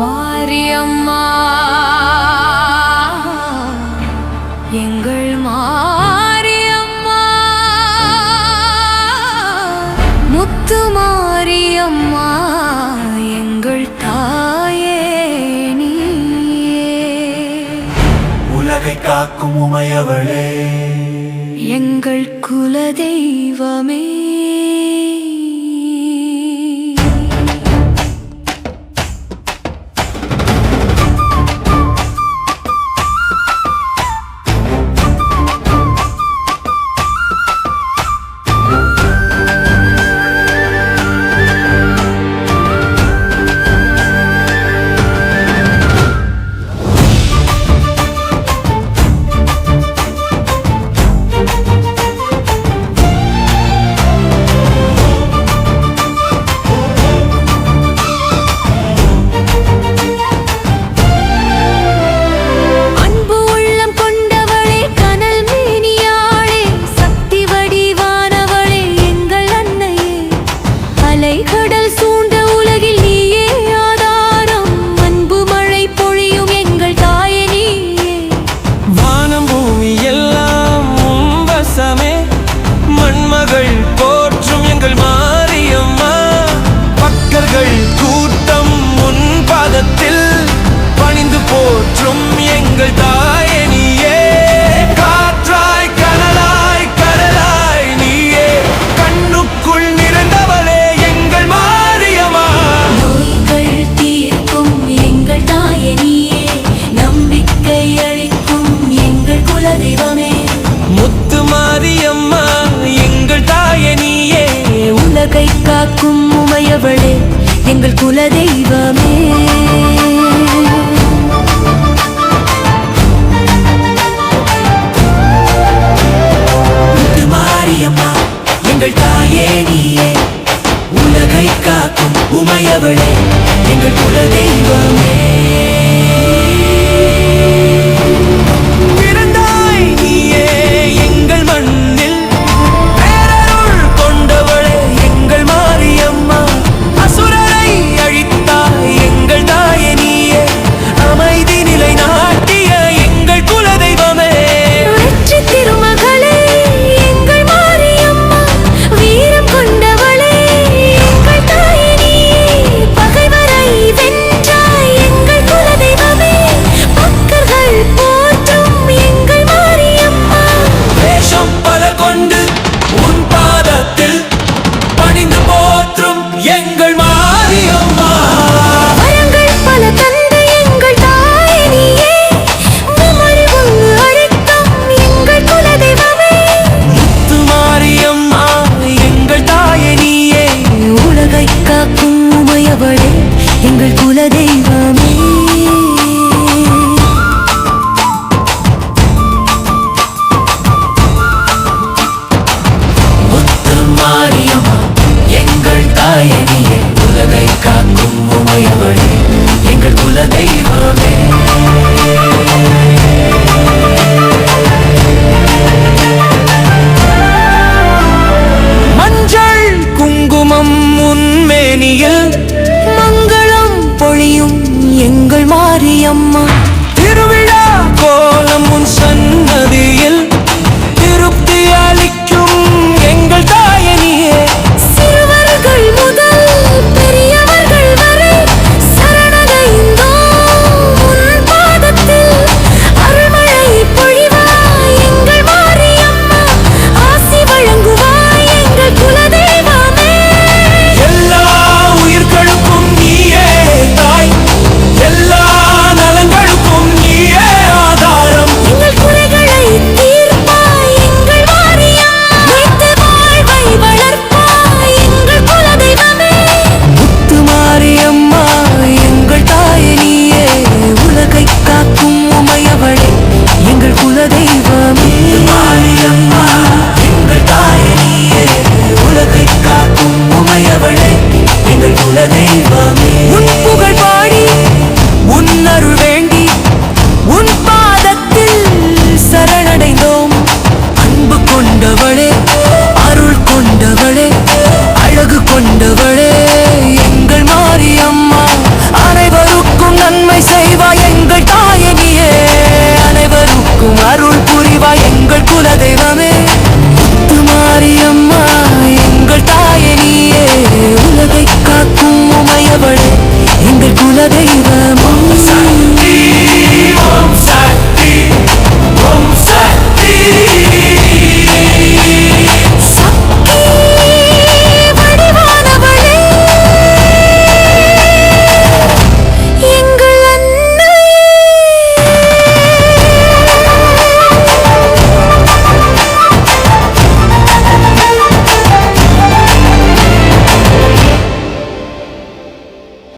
மாரியம்மா எங்கள் மாரியம்மா முத்து மாரியம்மா எங்கள் தாயே நீயே உலகை காக்கும் உமையவளே எங்கள் குலதெய்வமே போற்றும் எங்கள் மாரியம்மா பக்தர்கள் கூட்டம் முன் பாதத்தில் பணிந்து போற்றும் எங்கள் தாயே நீயே காற்றாய் கனலாய் கடலாய் நீயே கண்ணுக்குள் நிறைந்தவளே எங்கள் மாரியம்மா நோய்கள் தீர்க்கும் எங்கள் தாயே நீயே நம்பிக்கை அளிக்கும் எங்கள் குலதெய்வமே முத்து மாரியம்மா எங்கள் தாயே நீயே உலகை காக்கும் உமையவளே எங்கள் குலதெய்வமே முத்து மாரியம்மா எங்கள் தாயே நீயே உலகை காக்கும் உமையவளே எங்கள் குலதெய்வமே எங்கள் மாரியம்மா வரங்கள் பல தந்த எங்கள் தாயே நீயே உமரி ஒன்று அழைக்கும் எங்கள் குலதெய்வமே முத்து மாரியம்மா எங்கள் தாயே நீயே உலகை காக்கும் உமையவளே எங்கள் குலதெய்வமே முத்து மாரியம்மா எங்கள் தாயே நீயே உலகை காக்கும் உமையவளே எங்கள் குலதெய்வமே மஞ்சள் குங்குமம் உன்மேனியில் மங்களம் பொழியும் எங்கள் மாரியம்மா